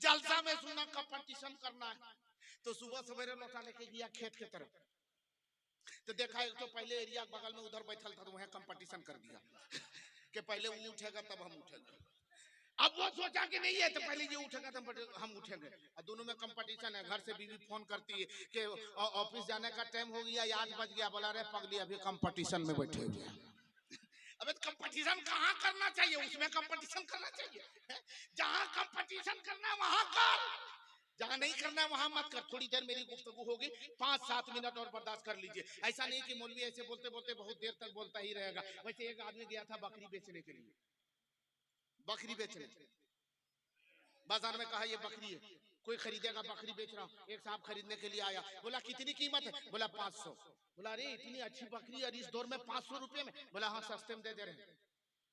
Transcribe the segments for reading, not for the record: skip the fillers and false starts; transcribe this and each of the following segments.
जलसा में सुना कंपटीशन करना है, तो सुबह सवेरे लौटा लेके गया खेत के तरफ, तो देखा एक तो पहले एरिया बगल में उधर बैठल था, तो वहाँ कंपटीशन कर दिया कि पहले वो उठेगा तब हम उठेंगे। अब वो सोचा कि नहीं है तो पहले ये उठेगा तब हम उठेंगे, और दोनों में कंपटीशन है। घर से बीवी फोन करती है कि ऑफिस जाने का टाइम हो गया, 8 बज गया, बोला रे पगली अभी कंपटीशन में बैठे हुए हैं। अबे कंपटीशन कहाँ करना चाहिए, उसमें कंपटीशन करना चाहिए। जहाँ कंपटीशन करना है वहां कर, जहाँ नहीं करना है वहां मत कर। थोड़ी देर मेरी गुफ्तगू होगी, 5-7 मिनट और बर्दाश्त कर लीजिए। ऐसा नहीं कि मौलवी ऐसे बोलते बोलते बहुत देर तक बोलता ही रहेगा। वैसे एक आदमी गया था बकरी बेचने के लिए, बकरी बेचने बाजार में, कहा ये बकरी है, कोई खरीदेगा, बकरी बेच रहा हूँ। एक साहब खरीदने के लिए आया, बोला कितनी कीमत है, बोला 500। बोला अरे इतनी अच्छी बकरी और इस दौर में 500 रुपए में, बोला हाँ सस्ते में दे दे रहे हैं,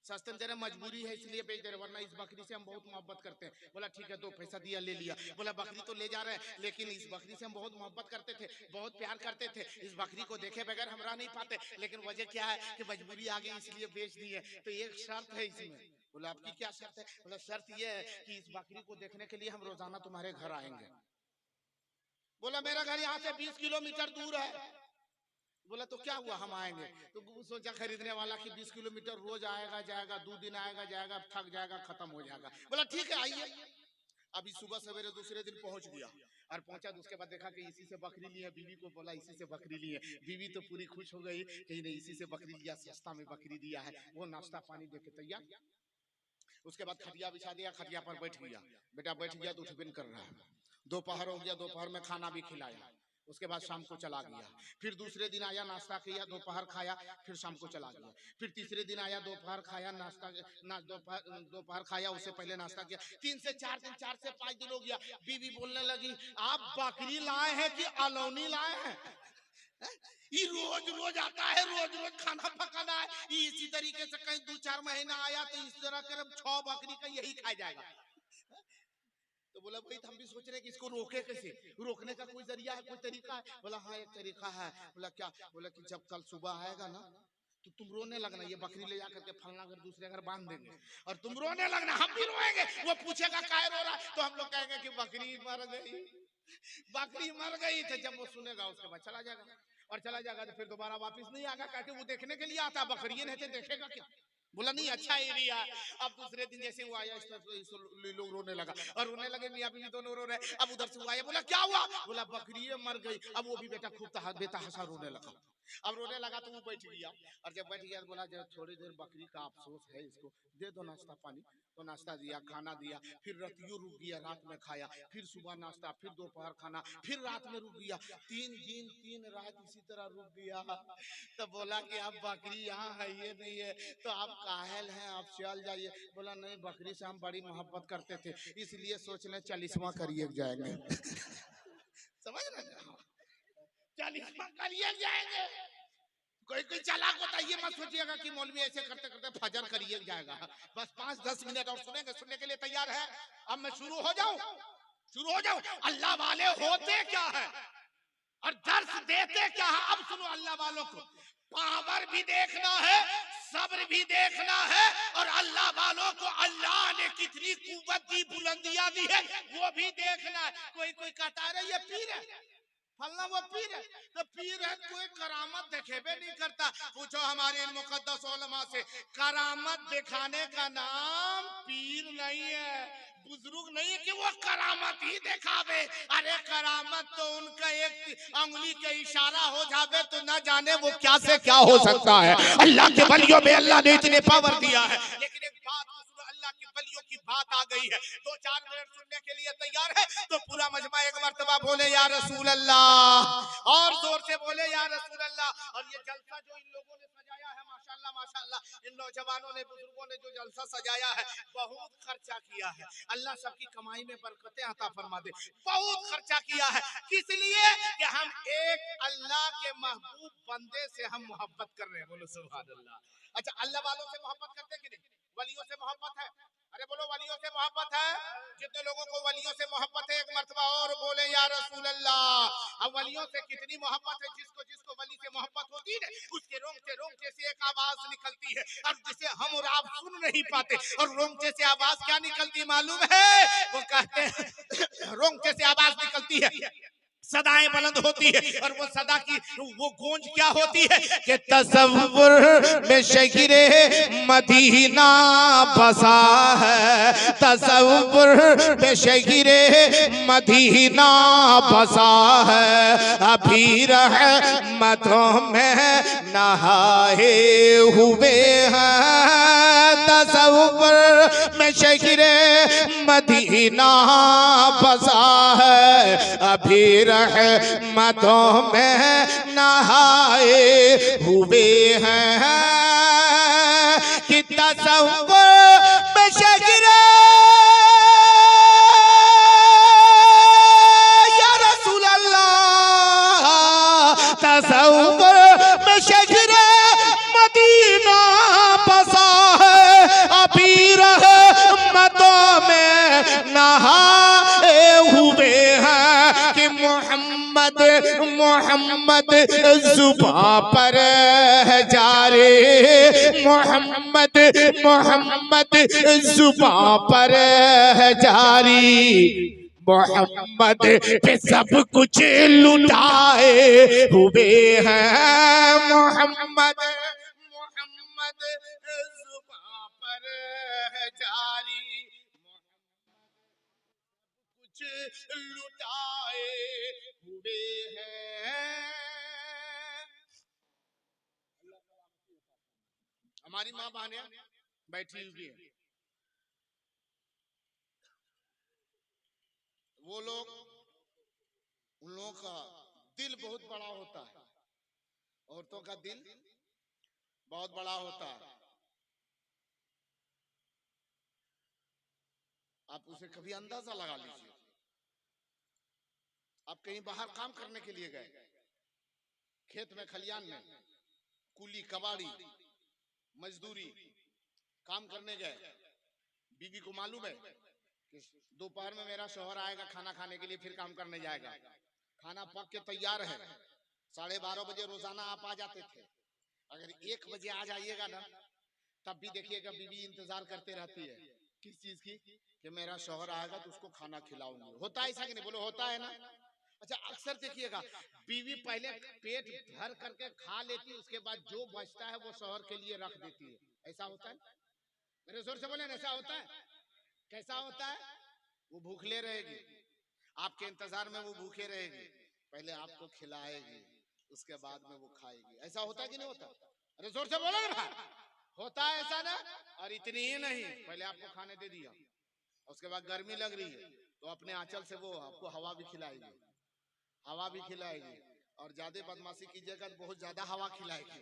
सस्ते में दे रहे, मजबूरी है इसलिए बेच दे रहे, वरना इस बकरी से हम बहुत मोहब्बत करते हैं। बोला ठीक है, 2 पैसा दिया, ले लिया। बोला बकरी तो ले जा रहे हैं, लेकिन इस बकरी से हम बहुत मोहब्बत करते थे, बहुत प्यार करते थे, इस बकरी को देखे बगैर हम रह नहीं पाते, लेकिन वजह क्या है कि मजबूरी आ गई इसलिए बेच दी है, तो एक शर्त है इसमें। बोला आपकी क्या शर्त है? बोला शर्त ये है कि इस बकरी को देखने के लिए हम रोजाना तुम्हारे घर आएंगे। बोला मेरा घर यहाँ से 20 किलोमीटर दूर है। बोला तो क्या हुआ, हम आएंगे। तो सोचा खरीदने वाला कि 20 किलोमीटर रोज आएगा जाएगा, 2 दिन आएगा जाएगा, थक जाएगा, खत्म हो जाएगा। बोला ठीक है आइए। अभी सुबह सवेरे दूसरे दिन पहुंच गया, और पहुंचा तो उसके बाद देखा कि इसी से बकरी ली है। बीवी को बोला इसी से बकरी ली है। बीवी तो पूरी खुश हो गई कि नहीं इसी से बकरी लिया, सस्ता में बकरी दिया है। वो नाश्ता पानी दे के तैयार। उसके बाद खटिया बिछा दिया, खटिया पर बैठ गया। बेटा बैठ गया तो उठबिन कर रहा है। दोपहर हो गया, दोपहर में खाना भी खिलाया। उसके बाद शाम को चला गया। फिर दूसरे दिन आया, नाश्ता किया, दोपहर खाया, फिर शाम को चला गया। फिर तीसरे दिन आया, दोपहर खाया, नाश्ता दोपहर खाया, उससे पहले नाश्ता किया। 3 से 4 दिन, 4 से 5 दिन हो गया। बीवी बोलने लगी आप बकरी लाए हैं कि अलौनी लाए हैं? ये रोज रोज आता है, रोज रोज खाना पकाना है। इसी तरीके से कहीं 2-4 महीना आया तो इस तरह के 6 बकरी का यही खा जाएगा। तो बोला भाई हम भी सोच रहे हैं कि इसको रोके कैसे, रोकने का कोई जरिया है, कोई तरीका है? बोला हाँ एक तरीका है। बोला क्या? बोला कि जब कल सुबह आएगा ना तो तुम रोने लगना, ये बकरी ले जाकर के फलना घर दूसरे घर बांध देंगे, और तुम रोने लगना, हम भी रोएंगे। वो पूछेगा काय रो रहा, तो हम लोग कहेंगे कि बकरी मर गई, बकरी मर गई। तो जब वो सुनेगा उसके बाद चला जाएगा, और चला जाएगा तो फिर दोबारा वापस नहीं आएगा, क्योंकि वो देखने के लिए आता, बकरी नहीं थे देखेगा क्या? बोला नहीं अच्छा एरिया। अब दूसरे दिन जैसे वो आया लोग रोने लगा, और रोने लगे, मियां बीवी दोनों रो रहे। अब उधर से वो आया, बोला क्या हुआ? बोला बकरी मर गई। अब वो भी बेटा खूब बेतहाशा रोने लगा। अब रोने लगा तो वो बैठ गया, और जब बैठ गया तो बोला जब थोड़ी देर बकरी का अफसोस है, इसको दे दो नाश्ता पानी। तो नाश्ता दिया, खाना दिया, फिर रतियों रुक गया, रात में खाया, फिर सुबह नाश्ता, फिर दोपहर खाना, फिर रात में रुक गया। 3 दिन 3 रात इसी तरह रुक गया। तो बोला कि अब बकरी यहाँ है ये नहीं है तो आप कायल हैं, आप चल जाइए। बोला नहीं बकरी से हम बड़ी मोहब्बत करते थे, इसलिए सोच ले 40वां करिए जाएंगे। समझ रहे, 40वां करिए जाएंगे। कोई कोई चालाक होता है, ये मत सोचिएगा कि मौलवी ऐसे करते करते फजर करिए जाएगा। बस 5-10 मिनट और सुनेंगे, सुनने के लिए तैयार है? अब मैं शुरू हो जाऊं। अल्लाह वाले होते क्या है और दर्श देते क्या है, अब सुनो अल्लाह वालों को। पावर भी देखना है, सब्र भी देखना है, और अल्लाह वालों को अल्लाह ने कितनी कुव्वत दी, बुलंदियां दी है वो भी देखना है। कोई कोई कहता है ये पीर है, फलना वो पीर है, तो पीर है कोई करामत दिखेबे नहीं करता। पूछो हमारे मुकद्दस उलमा से, करामत दिखाने का नाम पीर नहीं है, बुजुर्ग नहीं है कि वो करामत ही दिखावे। अरे करामत तो उनका एक अंगुली के इशारा हो जावे तो न जाने वो क्या से क्या हो सकता है। अल्लाह के वलियों में अल्लाह ने इतने पावर दिया है। लेकिन एक बात सुनो, अल्लाह के वलियों की बात आ गई है, 2-4 मिनट सुनने के लिए तैयार है तो पूरा मजमा एक मर्तबा बोले या रसूल अल्लाह, और जोर से बोले या रसूल अल्लाह। और ये जलसा जो इन लोगों ने सजाया है, माशाल्लाह माशाल्लाह, इन नौजवानों ने, बुजुर्गों ने जो जलसा सजाया है, बहुत खर्चा किया है। अल्लाह सबकी कमाई में बरकतें अता फरमा दे। बहुत खर्चा किया है, किस लिए? कि हम एक अल्लाह के महबूब बंदे से हम मोहब्बत कर रहे हैं। बोलो सुभान अल्लाह। अच्छा अल्लाह वालों से मोहब्बत करते कि नहीं? वलियों से मोहब्बत है? अरे बोलो वलियों से मोहब्बत है? जितने लोगों को वलियों से मोहब्बत है एक मर्तबा और बोले या रसूल अल्लाह। अब वलियों से कितनी मोहब्बत है, जिसको जिसको वली से मोहब्बत होती है उसके रोंगटे रोंगटे से एक आवाज निकलती है, और जिसे हम और आप सुन नहीं पाते, और रोंगटे से आवाज क्या निकलती मालूम है? वो कहते हैं रोंगटे से आवाज निकलती है, सदाएं बुलंद होती है, और वो सदा की वो गूंज क्या होती है कि तसव्वुर में शहीरे मदीना बसा है, तसव्वुर में शहीरे मदीना बसा है, अभी रहमतों में नहाए हुए हैं, तसव्वुर में शहीरे मदीना बसा है, अभी रहमतों में नहाए हुए हैं, कि तसव्वुर में शकीरे या रसूल अल्लाह, तसव्वुर में शकीरे मदीना बसा है, अभी रहमतों में नहाए हुए हैं, कि मोहम्मद मोहम्मद जुबां पर है जारे, मोहम्मद मोहम्मद जुबां पर है जारी, मोहम्मद पे सब कुछ लुटाए हुए हैं, मोहम्मद मोहम्मद जुबां पर है जारी, कुछ लुटाए हुए हैं। हमारी माँ बहनें बैठी हुई है, वो लोग, उन लोगों का दिल बहुत बड़ा होता है, औरतों का दिल बहुत बड़ा होता है। आप उसे कभी अंदाजा लगा लीजिए। आप कहीं बाहर काम करने के लिए गए, खेत में खलियान में, कुली कबाड़ी मजदूरी काम करने गए, बीवी को मालूम है कि दोपहर में मेरा शौहर आएगा खाना खाने के लिए, फिर काम करने जाएगा, खाना पक के तैयार है, 12:30 बजे रोजाना आप आ जाते थे, अगर 1 बजे आ जाइएगा ना, तब भी देखिएगा बीवी इंतजार करते रहती है, किस चीज की, कि मेरा शौहर आएगा तो उसको खाना खिलाऊंगी। होता है ऐसा कि नहीं, बोलो होता है ना। अच्छा, अक्सर देखिएगा बीवी पहले पेट भर करके खा लेती है, उसके बाद जो बचता है वो शौहर के लिए रख देती है, ऐसा होता है? मेरे जोर से बोले, ऐसा होता है? कैसा होता है? वो भूखले रहेगी, आपके इंतजार में वो भूखे रहेगी, पहले आपको खिलाएगी, उसके बाद में वो खाएगी। ऐसा होता है कि नहीं होता? अरे जोर से बोलो ना, होता है ऐसा ना? और इतनी ही नहीं, पहले आपको खाने दे दिया, उसके बाद गर्मी लग रही है तो अपने आंचल से वो आपको हवा भी खिलाएगी, हवा भी खिलाएगी, और ज्यादा बदमाशी कीजिएगा तो बहुत ज्यादा हवा खिलाएगी।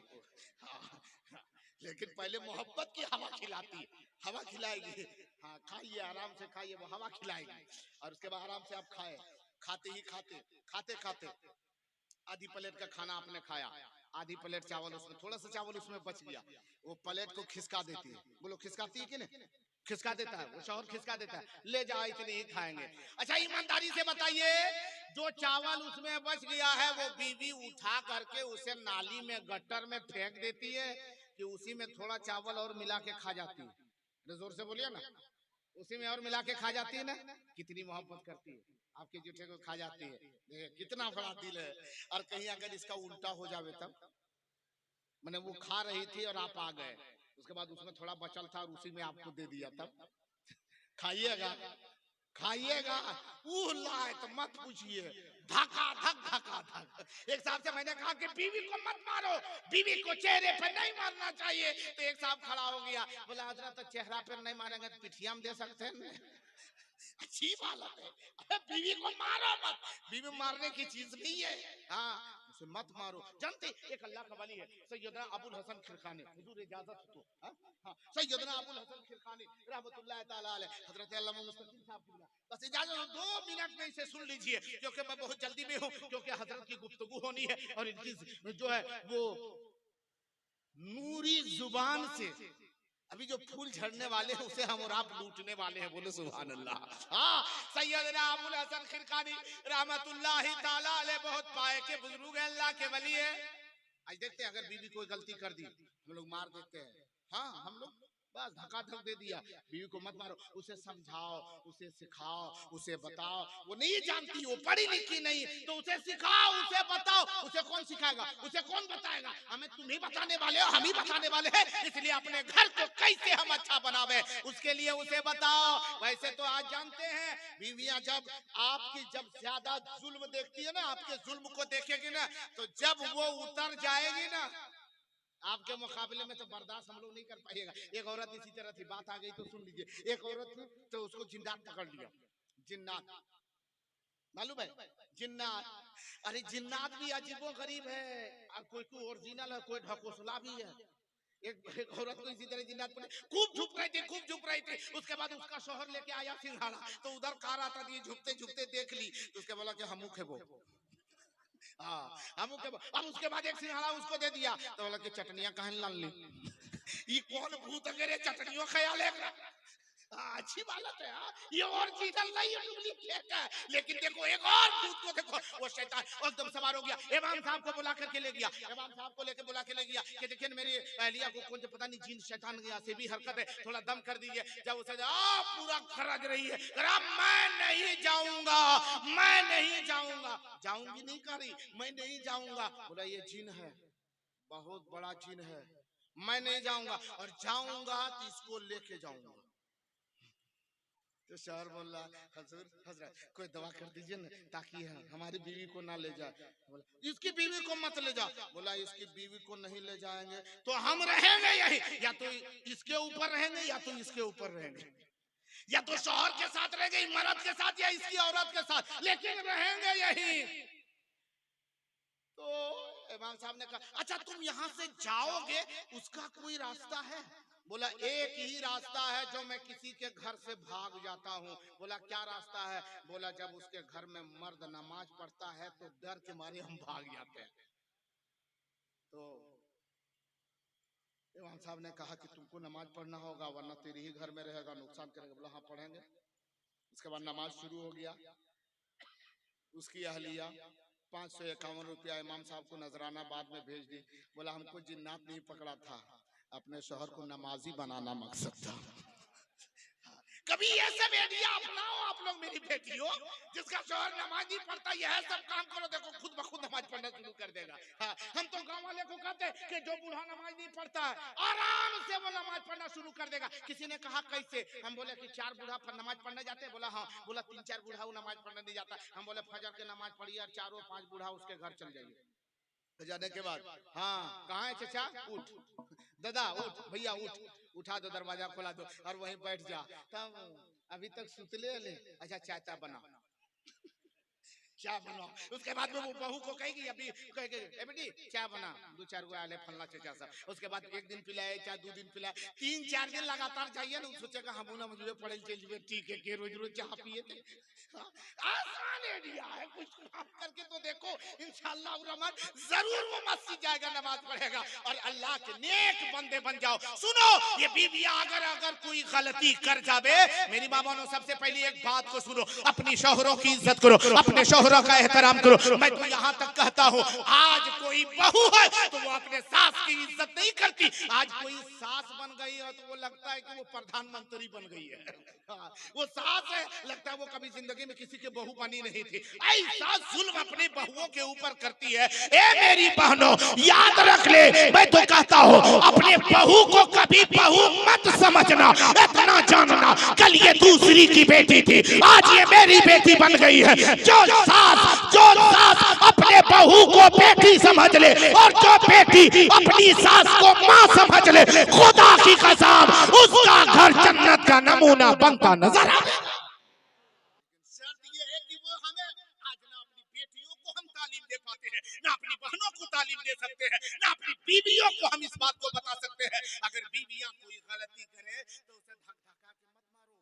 लेकिन पहले मोहब्बत की हवा खिलाती, हवा खिलाएगी, हाँ खाइए आराम से खाइए, वो हवा खिलाएगी, और उसके बाद आराम से आप खाए, खाते ही खाते खाते खाते आधी प्लेट का खाना आपने खाया, आधी प्लेट चावल, उसमें थोड़ा सा चावल उसमें बच गया, वो प्लेट को खिसका देती है, बोलो खिसकाती है कि नहीं? खिसका देता है वो शौहर, खिसका देता है, ले जाओ इतने ही खाएंगे। अच्छा ईमानदारी से बताइए, जो चावल उसमें बच गया है वो बीवी उठा करके उसे नाली में गटर में फेंक देती है, कि उसी में थोड़ा चावल और मिला के खा जाती है? जोर से बोलिए ना, उसी में और मिला के खा जाती है ना? कितनी मोहब्बत करती है, आपके जूठे को खा जाती है, देखिए कितना बड़ा दिल है। और कहीं अगर इसका उल्टा हो जावे तब, मैंने वो खा रही थी और आप आ गए, उसके बाद उसमें थोड़ा बचल था और उसी में आपको दे दिया, तब खाइएगा? खाइएगा? लाए तो मत पूछिए, धक्का धक धक्का धक। एक साहब से मैंने कहा कि बीवी को मत मारो, बीवी को चेहरे पे नहीं मारना चाहिए, तो एक साहब खड़ा हो गया, बोला हजरत तो चेहरा पर नहीं मारेंगे तो पिठिया में दे सकते हैं। अच्छी बात है, अरे बीवी को मारो मत, बीवी मारने की चीज नहीं है, हाँ उसे मत मारो। जानते एक अल्लाह का वली है सैयदना अबुल हसन खिरखानी, हुजूर इजाजत तो सैयदना अबुल हसन खिरखानी रहमतुल्लाह ताला अलैह, हजरत अल्लामा मुस्तकीम साहब की बस इजाजत 2 मिनट में इसे सुन लीजिए, क्योंकि मैं बहुत जल्दी में हूँ, क्योंकि हजरत की गुफ्तगू होनी है, और इनकी जो है वो नूरी जुबान से अभी जो फूल झड़ने वाले हैं उसे हम और आप लूटने वाले हैं, बोले सुभान अल्लाह। हाँ, सैयदना अबुल हसन खिरखानी रहमतुल्लाह ताला अलैह बहुत पाए के बुजुर्ग हैं, अल्लाह के वली है। आज देखते हैं अगर बीवी कोई गलती कर दी हम लोग मार देते हैं, हाँ हम लोग बस धक्का धक दे दिया। बीवी को मत मारो, उसे समझाओ, उसे सिखाओ, उसे बताओ। वो नहीं जानती, वो पढ़ी लिखी नहीं, तो उसे सिखाओ, उसे बताओ। उसे कौन सिखाएगा, उसे कौन बताएगा? हमें तुम ही बताने वाले हो, हम ही बताने वाले हैं। इसलिए अपने घर को कैसे हम अच्छा बनावे, उसके लिए उसे बताओ। वैसे तो आज जानते हैं, बीवियां जब आपकी जब ज्यादा जुल्म देखती है ना, आपके जुल्म को देखेगी ना, तो जब वो उतर जाएगी ना आपके मुकाबले में, तो बर्दाश्त हम लोग नहीं कर पाएगा। एक औरत इसी तरह थी, बात आ गई तो सुन लीजिए। एक औरत थी, तो उसको जिन्नात पकड़ लिया। जिन्नात मालूम है, जिन्नात। अरे जिन्नात भी अजीबो गरीब है, कोई कोई ओरिजिनल है, कोई ढकोसला भी है। एक औरत को इसी तरह जिन्नात पकड़े, खूब झुक रही थी, खूब झुक रही थी। उसके बाद उसका शोहर लेके आया सिंघाड़ा, तो उधर खा रहा था, ये झुकते झुकते देख ली, तो उसके बोला कि हमू खेबो। हाँ, हम अब उसके बाद एक सिंघाड़ा उसको दे दिया, तो बोला कि चटनियां कहाँ लाल ली। ये कौन भूत अगर चटनियों ख्याल है। अच्छी बात है, ये ओरिजिनल नहीं है, डुप्लीकेट है। लेकिन देखो एक और भूत को देखो, वो शैतान एकदम सवार हो गया, इमाम साहब को बुला करके ले गया। इमाम साहब को लेके बुला के ले गया कि देखिए मेरी अहलिया को कौन पता नहीं जिन शैतान गया से भी हरकत है, थोड़ा दम कर दीजिए। जब उसे पूरा गरज रही है, मैं नहीं जाऊंगा, मैं नहीं जाऊंगा, जाऊंगी नहीं करी, मैं नहीं जाऊंगा। बोला ये जिन है, बहुत बड़ा जिन है, मैं नहीं जाऊंगा, और जाऊंगा तो इसको लेके जाऊंगा। तो शौहर बोल रहा, हजूर हजरत कोई दवा कर दीजिए ना, ताकि हमारी बीवी को ना ले जाए। बोला इसकी बीवी को मत ले जाओ। बोला इसकी बीवी को नहीं ले जाएंगे तो हम रहेंगे यही, या तो इसके ऊपर रहेंगे या तो इसके ऊपर रहेंगे, या तो शौहर के साथ रहेंगे मर्द के साथ, या इसकी औरत के साथ, लेकिन रहेंगे यही। तो इमाम साहब ने कहा अच्छा तुम यहाँ से जाओगे, उसका कोई रास्ता है? बोला एक ही रास्ता है, जो मैं किसी के घर से भाग जाता हूँ। बोला क्या रास्ता है? बोला जब उसके घर में मर्द नमाज पढ़ता है तो डर के मारे हम भाग जाते हैं। तो इमाम साहब ने कहा कि तुमको नमाज पढ़ना होगा, वरना तेरे ही घर में रहेगा, नुकसान करेगा। बोला हाँ पढ़ेंगे। उसके बाद नमाज शुरू हो गया। उसकी अहलिया 551 रुपया इमाम साहब को नजराना बाद में भेज दी। बोला हमको जिन्नात नहीं पकड़ा था, अपने शोहर को नमाजी बनाना मकसद था। कभी ये सब आइडिया अपनाओ आप लोग, मेरी बेटियों, जिसका शोहर नमाज नहीं पढ़ता, यह सब काम करो, देखो खुद ब खुद नमाज पढ़ना शुरू कर देगा। हाँ, हम तो गांव वाले को कहते हैं कि जो बूढ़ा नमाज नहीं पढ़ता है, आराम से वो नमाज पढ़ना शुरू कर देगा। किसी ने कहा कैसे? हम बोले कि 4 बूढ़ा नमाज पढ़ने जाते हैं। बोला हाँ। बोला 3-4 बूढ़ा वो नमाज पढ़ने नहीं जाता। हम बोले फजर के नमाज पढ़िए और 4-5 बूढ़ा उसके घर चल जाइए। जाने के बाद हाँ कहाँ है चचा, उठ दादा, उठ भैया, उठ, उठा दो, दरवाजा खोला दो और वहीं बैठ जा। तब अभी तक सुतले ले, अच्छा चाचा बना, चाय बनाओ। उसके बाद में वो बहू को कहेगी, अभी कहेगी ए बेटी चाय बना, 2-4 गो आले फल्ला चचा सब। उसके बाद 1 दिन पिलाए, चाहे 2 दिन पिलाए, 3-4 दिन लगातार जाइए ना, सोचेगा हम ना मुझे पढ़े चलिए, ठीक है कि रोज रोज चाह पिए थे। आसान आइडिया है, कुछ काम करके तो देखो, इंशाअल्लाह रहमान जरूर वो मस्जिद जाएगा, नमाज पढ़ेगा और अल्लाह के नेक बंदे बन जाओ। सुनो, ये बीवियां अगर कोई गलती कर जावे, मेरी माँ बहनों सबसे पहले एक बात को सुनो, अपनी शौहरों की इज्जत करो, अपने शौहरों का एहतराम करो। मैं तो यहाँ तक कहता हूँ, आज कोई बहू है तो वो अपने सास की इज्जत नहीं करती। आज कोई सास बन गई है तो वो लगता है कि वो प्रधानमंत्री बन गई है। वो सास है, लगता है वो कभी जिंदगी में किसी की बहू बनी नहीं थी। ऐसा जुल्म अपनी बहुओं के ऊपर करती है। ए मेरी बहनों याद रख ले, मैं तो कहता हूँ अपने बहू को कभी बहू मत समझना, इतना जानना कल ये दूसरी की बेटी थी, आज ये मेरी बेटी बन गई है। जो सास अपने बहू को बेटी समझ ले और जो बेटी अपनी सास को माँ समझ ले, खुदा की कसम उसका घर जन्नत का नमूना बनता नजर आएगा। शर्त ये है कि वो हमें आज ना अपनी बेटियों को हम तालीम दे पाते हैं, ना अपनी बहनों को तालीम दे सकते हैं, ना अपनी बीवियों को हम इस बात को बता सकते हैं। अगर बीवियां कोई गलती करे तो उसे धक्का के मत मारो।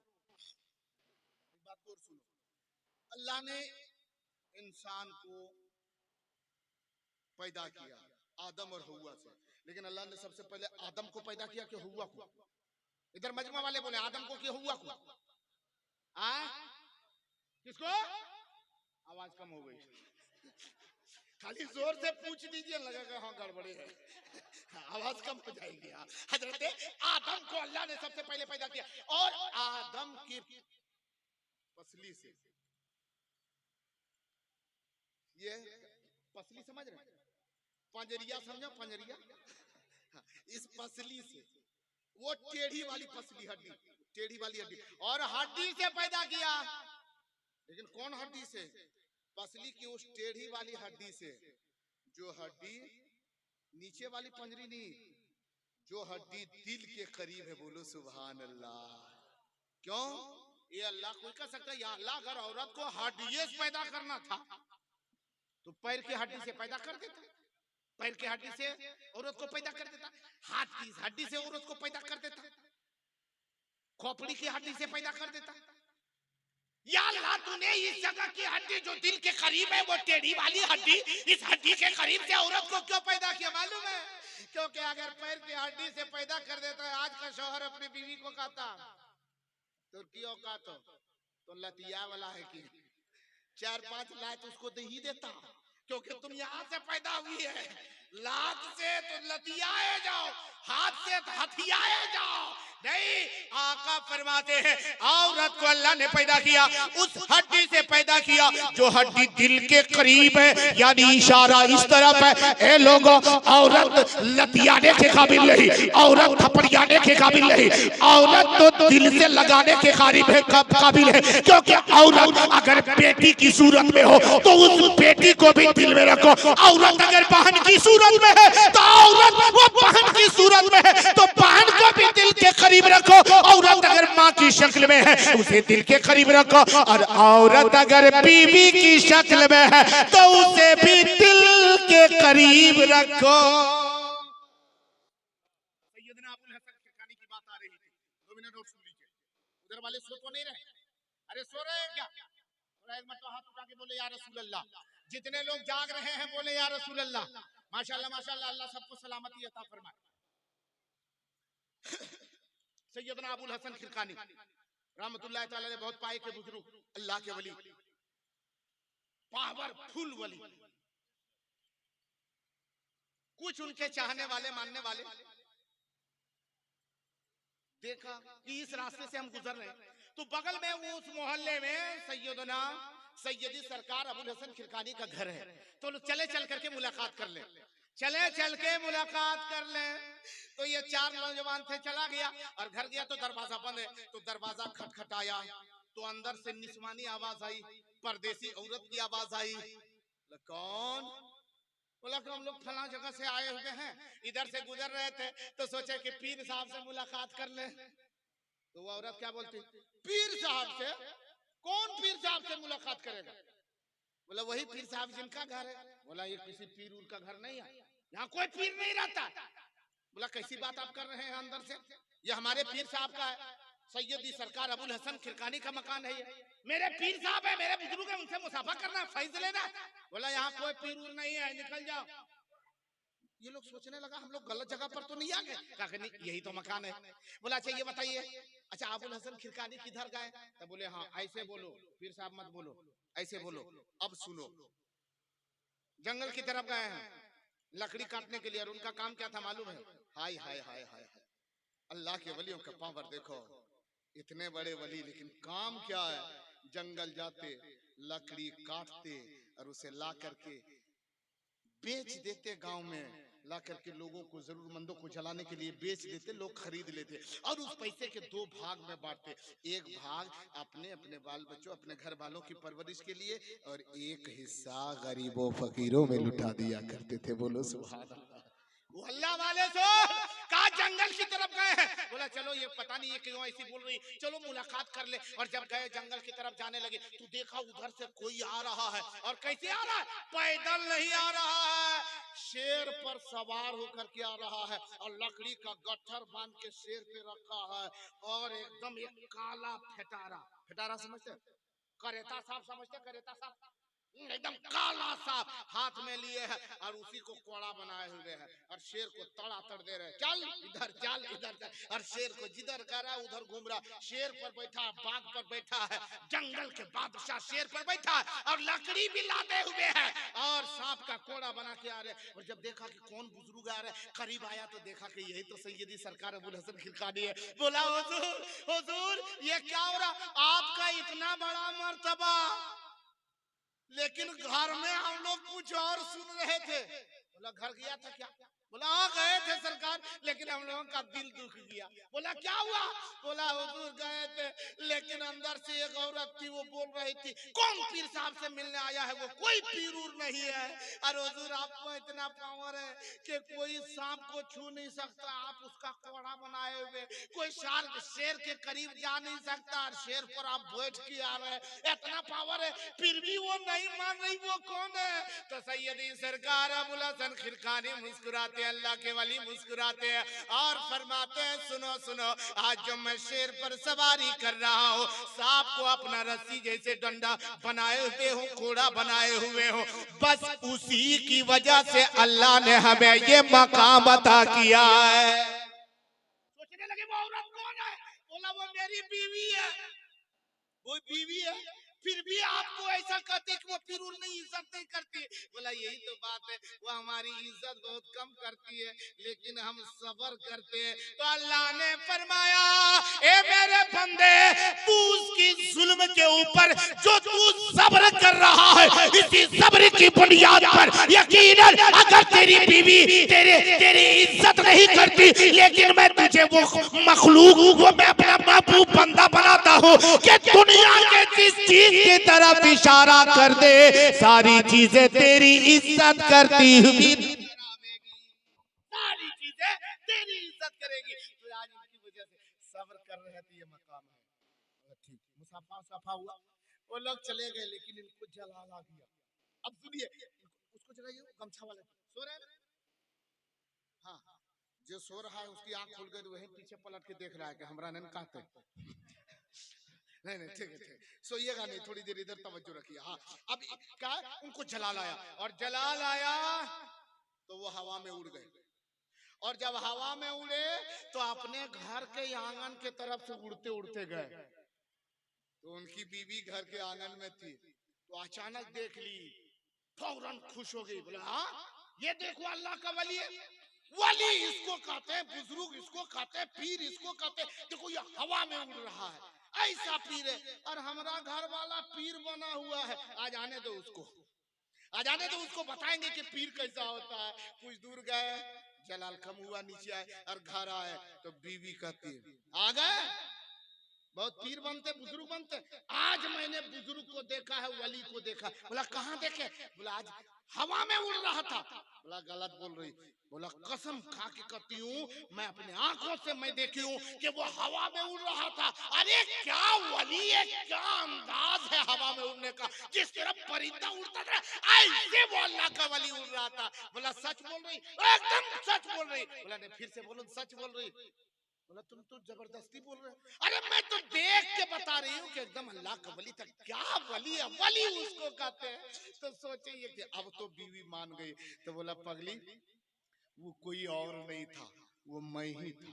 एक बात और सुनो, अल्लाह ने इंसान को पैदा किया आदम और हव्वा से, लेकिन अल्लाह ने सबसे पहले आदम को पैदा किया कि हव्वा को? इधर मजमा वाले बोले आदम को कि हव्वा को? किसको? आवाज कम हो गई, खाली जोर से पूछ दीजिए, लगेगा हाँ गड़बड़ी है। आवाज कम हो जाएगी। हजरत आदम को अल्लाह ने सबसे पहले पैदा किया और आदम की पसली से, ये पसली समझ रहे हैं, पंजरिया समझो, पंजरिया, इस पसली से, वो टेढ़ी वाली पसली हड्डी, टेढ़ी वाली हड्डी, और हड्डी से पैदा किया। लेकिन कौन हड्डी से? पसली की उस टेढ़ी वाली हड्डी से, जो हड्डी नीचे वाली पंजरी नहीं, जो हड्डी दिल के करीब है। बोलो सुभान अल्लाह। क्यों? ये अल्लाह कोई कर सकता है? या अल्लाह अगर औरत को हड्डी से पैदा करना था तो पैर की हड्डी से पैदा कर देता, पैर की हड्डी से औरत को पैदा कर देता, हाथ की हड्डी से औरत को पैदा कर देता, खोपड़ी की हड्डी से पैदा कर देता। या अल्लाह तूने इस जगह की हड्डी जो दिल के करीब है, वो टेढ़ी वाली हड्डी, इस हड्डी के करीब से औरत को क्यों पैदा किया मालूम है? क्योंकि अगर पैर की हड्डी से पैदा कर देता है, आज का शौहर अपनी बीवी को कहता तुर्की औकात तो लतिया वाला है कि 4-5 लाख उसको दे ही देता, क्योंकि तुम यहाँ से पैदा हुई है। लात से तो लतियाए जाओ, हाथ से तो हथियाए जाओ। नहीं, आका फरमाते हैं औरत को अल्लाह ने पैदा किया, उस हड्डी से पैदा किया जो हड्डी दिल के करीब है। यानी इशारा इस तरफ है, ए लोगों, औरत लतियाने के काबिल नहीं, औरत थपड़ियाने के काबिल नहीं, औरत तो दिल से लगाने के काबिल है। क्योंकि औरत अगर बेटी की सूरत में हो तो उस बेटी को भी दिल में रखो। औरत अगर बहन की सूरत में है तो औरत वो बहन की सूरत में है तो बहन को भी दिल के करीब रखो। औरत अगर माँ की शक्ल में है उसे दिल के करीब रखो, और औरत अगर बीवी की शक्ल में है तो उसे भी दिल के करीब रखो। सैयदना अबुल हसन किरकानी की बात आ रही थी, 2 मिनट और सुन लीजिए। उधर वाले सो तो नहीं रहे? अरे सो रहे हैं क्या? थोड़ा एक मरतबा हाथ उठा के बोले या रसूल अल्लाह। जितने लोग जाग रहे हैं बोले या रसूल अल्लाह। माशाल्लाह माशाल्लाह, अल्लाह सबको सलामती अता फरमाए। सैयदना अबुल हसन किरकानी रहमतुल्लाह ताला ने बहुत पाए के बुजुर्ग, अल्लाह के वली, पावरफुल वली। कुछ उनके चाहने वाले मानने वाले देखा कि इस रास्ते से हम गुजर रहे हैं तो बगल में वो उस मोहल्ले में सैयदना सैयदी सरकार अबुल हसन किरकानी का घर है। तो चले चल करके मुलाकात कर ले, चले चल के मुलाकात कर ले। तो ये 4 नौजवान थे, चला गया और घर गया तो दरवाजा बंद है। तो दरवाजा खटखटाया तो अंदर से निस्वानी आवाज आई, परदेसी औरत की आवाज आई। कौन? बोला कि हम लोग फला जगह से आए हुए हैं, इधर से गुजर रहे थे तो सोचे कि पीर साहब से मुलाकात कर ले। तो वो औरत क्या बोलती? पीर साहब से? कौन पीर साहब से मुलाकात करेगा? बोला वही पीर साहब जिनका घर है। बोला ये किसी पीर उर का घर नहीं है, यहाँ कोई पीर नहीं रहता। बोला कैसी बात आप कर रहे हैं अंदर से? ये हमारे पीर साहब का है, सैयदी सरकार अबुल हसन किरकानी का मकान है। ये मेरे पीर साहब है, मेरे बुजुर्ग है, उनसे मुसाफा करना, फैज लेना। बोला यहाँ कोई पीर उर नहीं है, निकल जाओ। ये लोग सोचने लगा हम लोग गलत जगह पर तो नहीं आ गए? कहा नहीं, यही तो मकान है। बोला अच्छा ये बताइए, अच्छा अबुल हसन किरकानी किधर गए? तो बोले हाँ ऐसे बोलो, पीर साहब मत बोलो, ऐसे बोलो। अब सुनो, जंगल की तरफ गए हैं लकड़ी काटने के लिए, और उनका काम क्या था मालूम है? हाय हाय हाय हाय, अल्लाह के वलियों का पावर देखो, इतने बड़े वली लेकिन काम क्या है? जंगल जाते, लकड़ी काटते और उसे ला करके बेच देते, गांव में ला करके लोगों को, जरूरतमंदों को जलाने के लिए बेच देते, लोग खरीद लेते और उस पैसे के 2 भाग में बांटते। एक भाग अपने अपने बाल बच्चों, अपने घर वालों की परवरिश के लिए, और एक हिस्सा गरीबों फकीरों में लुटा दिया करते थे। बोलो सुभान अल्लाह। वो अल्लाह वाले सो कहा जंगल की तरफ गए हैं। बोला चलो ये पता नहीं ये क्यों ऐसी बोल रही, चलो मुलाकात कर ले। और जब गए जंगल की तरफ जाने लगे तो देखा उधर से कोई आ रहा है। और कैसे आ रहा है? पैदल नहीं आ रहा है, शेर पर सवार होकर के आ रहा है, और लकड़ी का गट्ठर बांध के शेर पे रखा है, और एकदम एक काला फेटारा, फेटारा समझते? करेता साहब समझते? करेता साहब एकदम काला सांप हाथ में लिए है और उसी को कोड़ा बनाए हुए है और शेर को तड़ा तड़ दे रहे, चल इधर चल इधर चल, और शेर को जिधर कर रहा उधर घूम रहा। शेर पर बैठा, बाघ पर बैठा है, जंगल के बादशाह शेर पर बैठा है और लकड़ी भी लादे हुए है और सांप का कोड़ा बना के आ रहे। और जब देखा कि कौन बुजुर्ग आ रहे, करीब आया तो देखा कि यही तो सैयदी सरकार अबुल हसन खिलकानी है। बोला हुजूर हुजूर ये क्या हो रहा, आपका इतना बड़ा मर्तबा, लेकिन घर में हम लोग कुछ और सुन रहे थे। बोला घर गया था क्या? बोला हाँ गए थे सरकार, लेकिन हम लोगों का दिल दुख गया। बोला क्या हुआ? बोला हुजूर गए थे, लेकिन अंदर से एक औरत थी, वो बोल रही थी कौन पीर साहब से मिलने आया है, वो कोई पीर उर नहीं है। और हुजूर आपको इतना पावर है कि कोई सांप को छू नहीं सकता, आप उसका कोड़ा बनाए हुए, कोई शेर के करीब जा नहीं सकता और शेर पर आप बैठ के आ रहे, इतना पावर है, फिर भी वो नहीं मान रही। वो कौन है? तो सैयदी सरकार अबुल हसन खिलकानी मुस्कुराते, अल्लाह के वली मुस्कुराते हैं और फरमाते हैं सुनो सुनो, आज जो मैं शेर पर सवारी कर रहा हूँ, सांप को अपना रस्सी जैसे डंडा बनाए हुए हूँ, कोड़ा बनाए हुए हूँ, बस उसी की वजह से अल्लाह ने हमें ये मकाम अता किया है। सोचने लगे वो औरत कौन है? बोला वो मेरी बीवी है। वो बीवी है, फिर भी आपको ऐसा कहते कि वो फिर नहीं इज्जत नहीं करती। बोला यही तो बात है, वो हमारी इज्जत बहुत कम करती है, लेकिन हम सब्र करते हैं। तो अल्लाह ने फरमाया ए मेरे बंदे, तू उसकी जुल्म के ऊपर जो तू सब्र कर रहा है, इसी सब्र की बुनियाद पर यकीनन अगर तेरी बीवी तेरी इज्जत नहीं करती, लेकिन मैं तुझे वो मखलूक, वो मैं अपना महबूब बंदा बनाता हूँ कि दुनिया के जिस चीज की तरफ इशारा कर दे, सारी चीजें तेरी इज्जत करती हुई, सारी चीजें तेरी इज्जत करेगी। तो आज इनकी वजह से सब्र कर रहे थे, ये मकाम है। ठीक मुसाफा सफा हुआ, वो लोग चले गए, लेकिन इनको जलाल आ गया। अब सुनिए, उसको जगाइए, गमछा वाले सो रहे हैं। हाँ, जो सो रहा है उसकी आंख खुल गई तो वही पीछे पलट के देख रहा है कि हमरा नहीं कहते। नहीं नहीं ठीक है ठीक, सोइएगा नहीं, थोड़ी देर इधर तवज्जो रखिए। हाँ, अब क्या उनको जलाल आया, और जलाल आया तो वो हवा में उड़ गए, और जब हवा में उड़े तो अपने घर के आंगन के तरफ से उड़ते उड़ते गए। तो उनकी बीवी घर के आंगन में थी, तो अचानक देख ली, फौरन खुश हो गई। बोला हाँ ये देखो अल्लाह का वली है, वली इसको कहते हैं, बुजुर्ग इसको कहते हैं, पीर इसको कहते हैं। देखो ये हवा में उड़ रहा है, ऐसा पीर है, और हमारा घर वाला पीर बना हुआ है। आज आने दो उसको, आज आने दो उसको, बताएंगे कि पीर कैसा होता है। कुछ दूर गए, जलाल कम हुआ, नीचे आए और घर आए तो बीवी कहती है आ गए, बहुत पीर बनते बुजुर्ग बनते। आज मैंने बुजुर्ग को देखा है, वली को देखा। बोला कहाँ देखे? बोला आज हवा में उड़ रहा था। बोला गलत बोल रही। बोला कसम खा के कहती हूँ, मैं अपने आंखों से मैं देखी हूँ कि वो हवा में उड़ रहा था। अरे क्या वली है, क्या अंदाज है हवा में उड़ने का, जिस तरह परिंदा उड़ता था ऐसे वो अल्लाह का वली उड़ रहा था। बोला सच बोल रही? एकदम सच बोल रही। बोला नहीं फिर से बोलो, सच बोल रही। बोला तुम तो जबरदस्ती बोल रहे हो। अरे मैं तो देख के बता रही हूँ कि एकदम अल्लाह का वली था। क्या वली है, वली उसको कहते हैं। तो सोचे ये कि अब तो बीवी मान गई। तो बोला पगली वो कोई और नहीं था, वो मैं ही था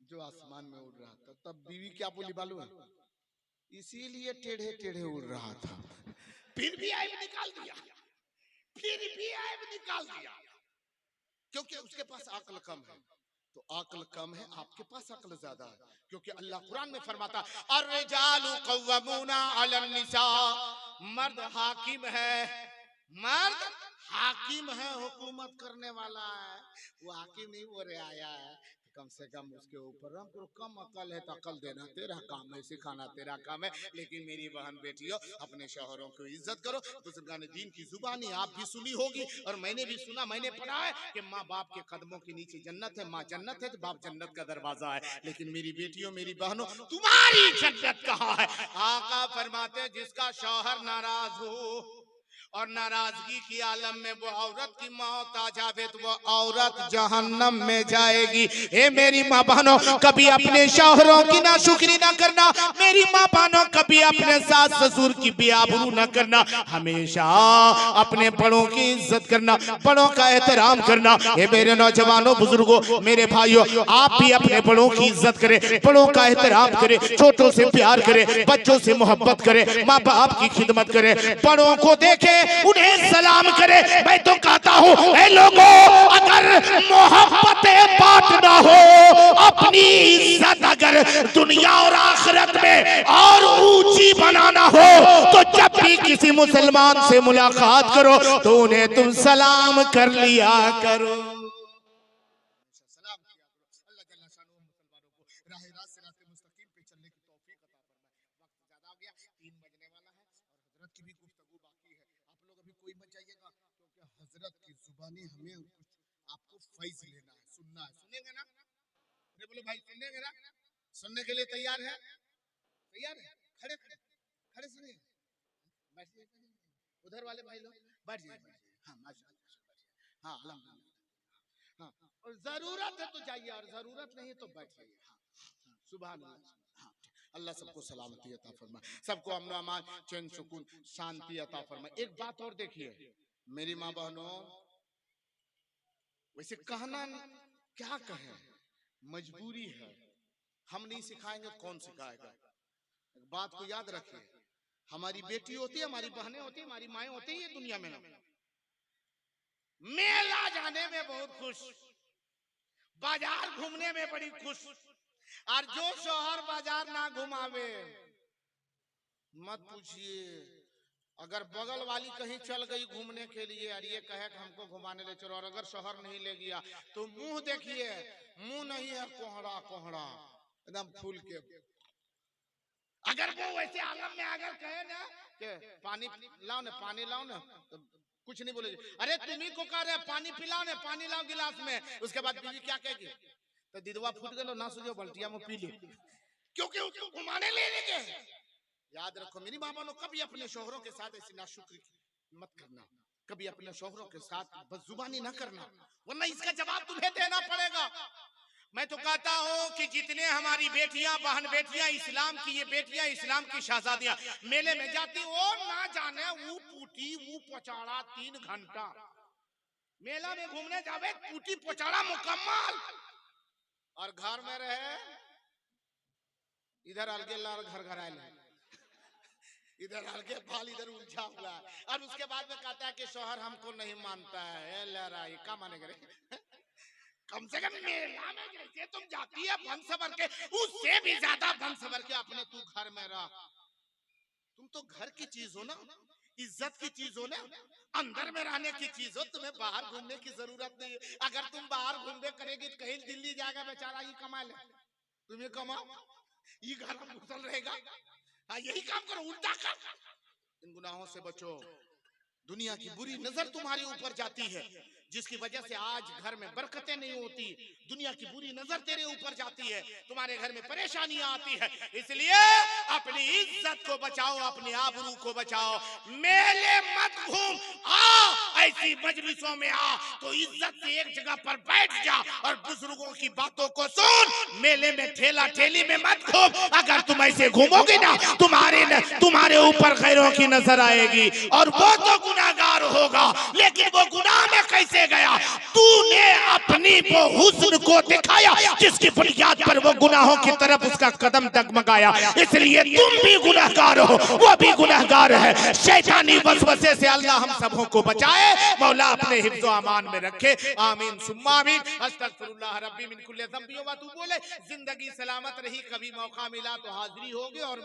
जो आसमान में उड़ रहा था। तब बीवी क्या बोली मालूम है? इसीलिए टेढ़े टेढ़े उड़ रहा था। फिर भी आइब निकाल दिया, फिर भी आइब निकाल दिया, क्योंकि उसके पास अक्ल कम है। तो अक्ल कम है, आपके पास अक्ल ज्यादा है, क्योंकि अल्लाह कुरान में फरमाता अर्रिजालु कव्वामूना अलन निसा, मर्द हाकिम है, मर्द हाकिम है, हुकूमत करने वाला है। वो हाकिम नहीं, वो रियाया है। कम से कम उसके ऊपर हमको कम अकल है तो अकल देना तेरा काम है, सिखाना तेरा काम है। लेकिन मेरी बहन बेटियों, अपने शौहरों को इज्जत करो। बुजुर्गान दीन की जुबानी आप भी सुनी होगी और मैंने भी सुना, मैंने पढ़ा है कि माँ बाप के कदमों के नीचे जन्नत है, माँ जन्नत है तो बाप जन्नत का दरवाजा है। लेकिन मेरी बेटियों, मेरी बहनों, तुम्हारी जन्नत कहाँ है? आका फरमाते जिसका शौहर नाराज हो और नाराजगी की आलम में वो औरत की मौत आ जावे तो वो औरत जहन्नम में जाएगी। हे मेरी माँ बहनों, कभी अपने शौहरों की नाशुक्री ना करना। मेरी माँ बहनों, कभी अपने सास ससुर की बेआबरू ना करना। हमेशा अपने बड़ों की इज्जत करना, बड़ों का एहतराम करना। हे मेरे नौजवानों, बुजुर्गों, मेरे भाइयों, आप भी अपने बड़ों की इज्जत करें, बड़ों का एहतराम करें, छोटों से प्यार करें, बच्चों से मोहब्बत करें, माँ बाप की खिदमत करें, बड़ों को देखें, उन्हें सलाम करे। मैं तो कहता हूँ, ऐ लोगों, अगर मोहब्बतें बांटना हो, अपनी इज्जत अगर दुनिया और आखिरत में और ऊंची बनाना हो, तो जब भी किसी मुसलमान से मुलाकात करो तो उन्हें तुम सलाम कर लिया करो। सलाम किया करो। अल्लाह जल्ला शानुहु मुसलमानों को राह रास्त से रास्ते मुस्तकीम पे चलने की तौफीक अता फरमाए। वक्त ज्यादा हो गया, 3 बजने वाला है और हजरत की भी गुफ्तगू बाकी है। आप लोग अभी कोई मत जाइएगा, क्योंकि हजरत की जुबानी हमें कुछ आपको फैज लेना है, सुनना है। सुनेंगे ना? अरे बोलो भाई, सुनेंगे ना? सुनने के लिए तैयार है? तैयार है? खड़े खड़े खड़े सुनिए, बैठिए। उधर वाले भाई लोग बैठ जाइए। हाँ माशाअल्लाह, हाँ अल्हम्दुलिल्लाह। हाँ, और जरूरत है तो जाइए और जरूरत नहीं तो बैठिए। हाँ, सुभान अल्लाह। हाँ, अल्लाह सबको सलामती अता फरमाए, सबको अमन अमान, चैन सुकून, शांति अता फरमाए। एक बात और देखिए मेरी माँ बहनों, वैसे कहना क्या कहें, मजबूरी है, हम नहीं सिखाएंगे कौन सिखाएगा। बात को याद रखिए, हमारी बेटी होती है, हमारी बहनें होती है, हमारी माएँ होती है दुनिया में, मेला जाने में बहुत खुश, बाजार घूमने में बड़ी खुश, और जो शोहर बाजार ना घुमावे मत पूछिए। अगर बगल वाली कहीं चल गई घूमने के लिए और ये कहे कि हमको घुमाने ले चलो, और अगर शोहर नहीं ले गया तो मुंह देखिए, मुंह नहीं है कोहड़ा कोहड़ा एकदम फूल के। अगर वो वैसे आलम में अगर कहे ना कि पानी लाओ ना, पानी लाओ ना, तो कुछ नहीं बोलेगी। अरे तुम्ही को कह रहे पानी पिलाओ ना, पानी लाओ गिलास में। उसके बाद बीवी क्या कहेगी? तो दिदवा फूट गलो ना, सुझो बल्टिया में पी ले, क्योंकि उसको घुमाने ले लेंगे। याद रखो मेरी माँ बहनों, कभी अपने शोहरों के साथ ऐसी नाशुक्री मत करना, कभी अपने शोहरों के साथ बदजुबानी ना करना, वरना इसका जवाब तुम्हें देना पड़ेगा। मैं तो कहता हूँ कि जितने हमारी बेटियां, बहन बेटियां, इस्लाम की ये बेटियां, इस्लाम की शहजादियां मेले में जाती, वो ना जाने वो पूटी वो पचाड़ा 3 घंटा मेला में घूमने जावे, पूटी पचाड़ा मुकम्मल, और घर में रहे इधर अलगे लाल घर घर आए, इधर अलगे बाल इधर उलझा हुआ है, और उसके बाद में कहता है कि शोहर हमको नहीं मानता है। लहराई का माने करे, कम से कम मेला में जैसे तुम जाती है बन सबर के, उससे भी ज्यादा बन सबर के अपने तू घर में रह। तुम तो घर की चीज हो ना, इज्जत की चीज हो ना, अंदर में रहने की चीज हो, तुम्हें बाहर घूमने की जरूरत नहीं है। अगर तुम बाहर घूमने करेगी तो कहीं दिल्ली जाएगा बेचारा, ये कमा ले, तुम्हें कमाओ, ये घर में घुसल रहेगा। हाँ, यही काम करो, उल्टा कर। इन गुनाहों से बचो। दुनिया की बुरी नजर तुम्हारे ऊपर जाती है, जिसकी वजह से आज घर में बरकतें नहीं होती। दुनिया की बुरी नजर तेरे ऊपर जाती है, तुम्हारे घर में परेशानियां आती है। इसलिए अपनी इज्जत को बचाओ, अपनी आबरू को बचाओ। मेले मत घूम, आ ऐसी मजलिसों में आ तो इज्जत से एक जगह पर बैठ जा और बुजुर्गों की बातों को सुन। मेले में ठेला ठेली में मत घूम। अगर तुम ऐसे घूमोगे ना, तुम्हारे ऊपर गैरों की नजर आएगी और वो तो गुनाहगार होगा। लेकिन वो गुनाह में कैसे गया? तूने अपनी वो हुस्न को दिखाया जिसकी बुनियाद पर वो गुनाहों की तरफ उसका कदम डगमगाया। इसलिए तुम भी गुनाहगार हो, वो भी गुनाहगार है। शैतानी वसवसे से अल्लाह हम सबों को बचाए, मौला अपने हिफ्ज़ो अमान में रखे। आमीन सुम्मा आमीन। अस्तगफिरुल्लाह रब्बी मिन कुल्ली ज़ंबि व अतूबु इलैह। जिंदगी सलामत रही, कभी मौका मिला तो हाजिरी होगी और